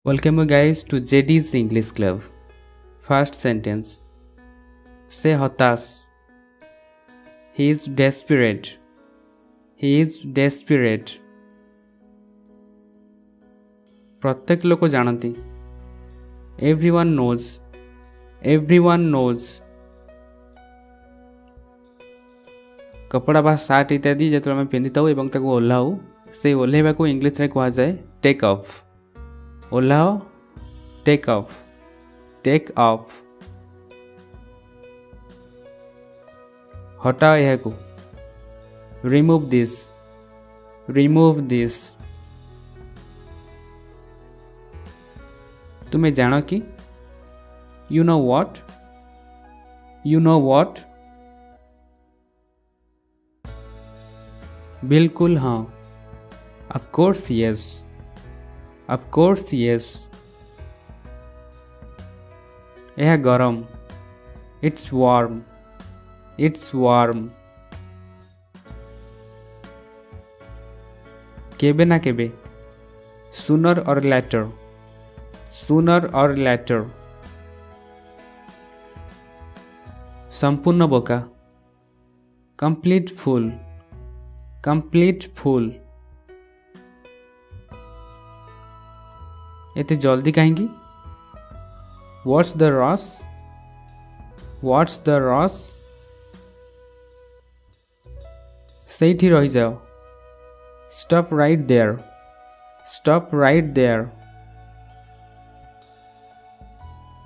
Welcome you guys to JD's English Club. First sentence. Se hotas. He is desperate. He is desperate. प्रत्येक लोक जानती. Everyone knows. Everyone knows. कपड़ा बा shirt इत्यादि जो आम पिंधि था ओह्लाऊ से ओह्लैवा को इंग्लिश रे कह जाए टेक ऑफ. ओह्लाओ टेक ऑफ. Take off. हटाओ यह को. Remove this. Remove this. तुम्हें जानो कि you know what. You know what. बिल्कुल हाँ. Of course yes. Of course yes. यह गरम. It's warm. It's warm. केबे ना केबे. सूनर और लेटर. सूनर और लेटर. संपूर्ण बोका. Complete fool. Complete fool. एते जल्दी कहीं. What's the rush. What's the rush. सेठी रही जाओ. Stop right there. Stop right there.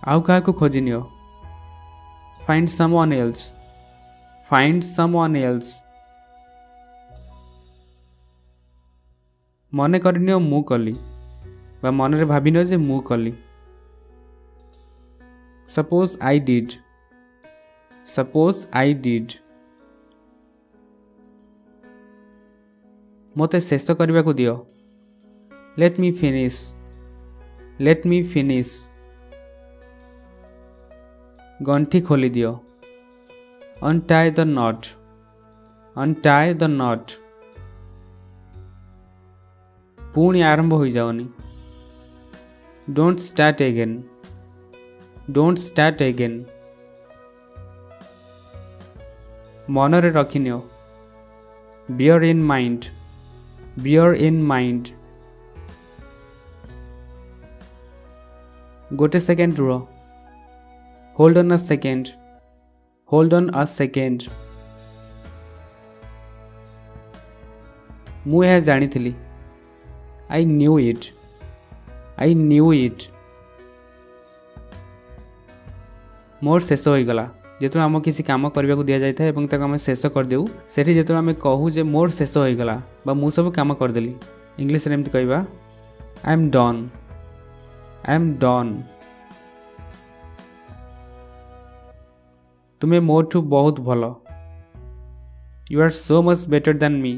आउ क्या को खोजी नियो. Find someone else. Find someone else. मने करनियो मु कली बा मनरे भाबिनो जे मु कली. Suppose I did. Suppose I did. मोते शेष करने को दियो. Let me finish. Let me finish. गंठी खोली दियो. Untie the knot. Untie the knot. पुणी आरंभ हो जाओनी. Don't start again. Don't start again. मनरे रखिनियो. Bear in mind. Bear in mind. गोटे सेकेंड रुह. Hold on a second. Hold on a second. मु यह जानी थी. I knew it. I knew it. मोर शेष हो गला. जो आम किसी काम करने को दि जाए आम शेष करदेऊ से जो आम कहूँ जे मोर शेष हो गला बा मु सब काम करदेली. इंग्लिश रे एमती कहबा I am done. I am done. तुम्हें मोठू बहुत भल. You are so much better than me.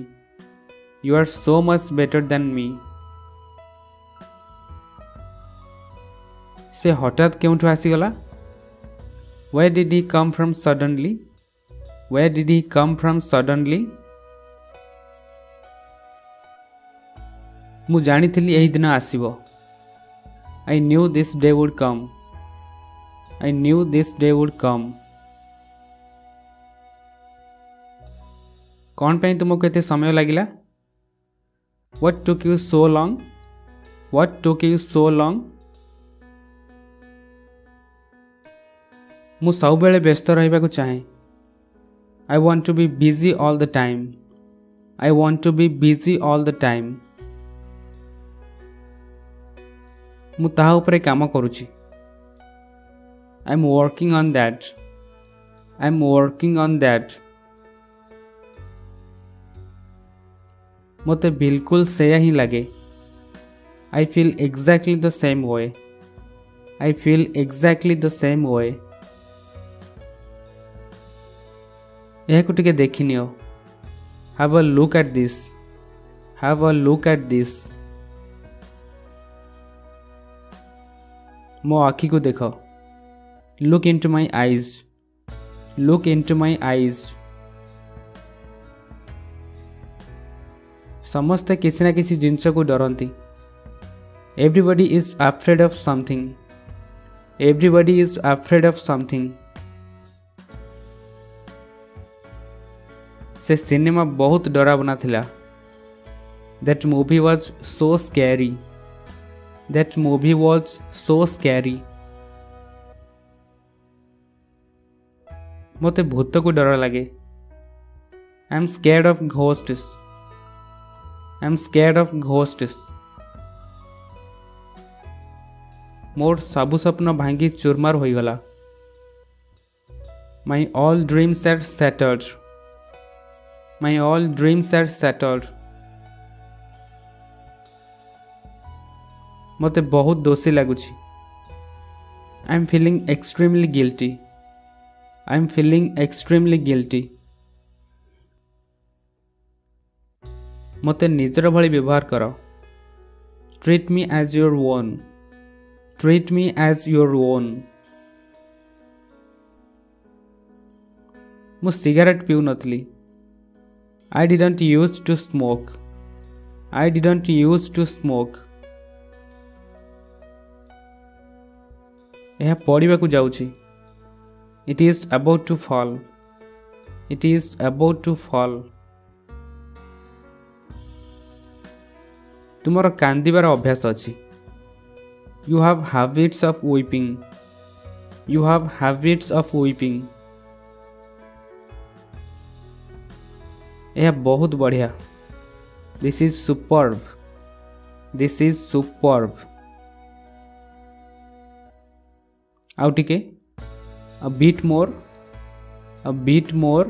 You are so much better than me. से हठात क्योंठू आसीगला. Where did he come from suddenly? Where did he come from suddenly? मु जानी थी यही दिन आसीबो. I knew this day would come. I knew this day would come. कौन पे तुमको एते समय लागिला. What took you so long? What took you so long? मु सब बेले व्यस्त रहिबा को चाहे. I want to be busy all the time. I want to be busy all the time. मु ताहा उपरे काम करूची. I am working on that. I am working on that. मोते बिल्कुल सेया ही लगे. I feel exactly the same way. I feel exactly the same way. यह को टिके देखिनियो. Have a look at this. Have a look at this. मो आखी को देखो. Look into my eyes. Look into my eyes. समस्ते किसी ना किसी जिनस को डरती. Everybody is afraid of something. Everybody is afraid of something. से सिनेमा बहुत डरावना थिला. That movie was so scary. That movie was so scary. मते भूत को डर लगे. I'm scared of ghosts. I'm scared of ghosts. मोर सबु सपन भांगी चूरमार हो गला. My all dreams are shattered. My all dreams are shattered. मते बहुत दोषी लगुछि. I am feeling extremely guilty. I am feeling extremely guilty. मते निजर भली व्यवहार करो. Treat me as your own. Treat me as your own. मु cigarette पिउ नथली. I didn't use to smoke. I didn't use to smoke. यह पढ़िबा को जाउछि. It is about to fall. It is about to fall. तुमर कांदिबार अभ्यास अछि. You have habits of weeping. You have habits of weeping. यह बहुत बढ़िया. This is superb. This is superb. आउ टिके. A bit more. A bit more.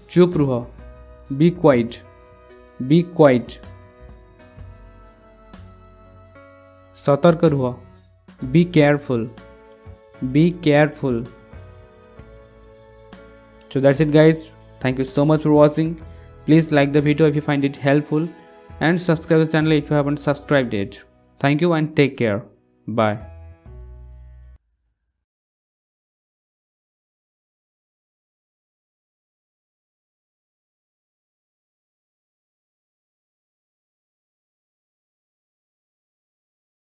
चुप रुह. Be quiet. Be quiet. सतर्क रुह. Be careful. Be careful. So that's it guys. Thank you so much for watching. Please like the video if you find it helpful and subscribe the channel if you haven't subscribed it. Thank you and take care. Bye.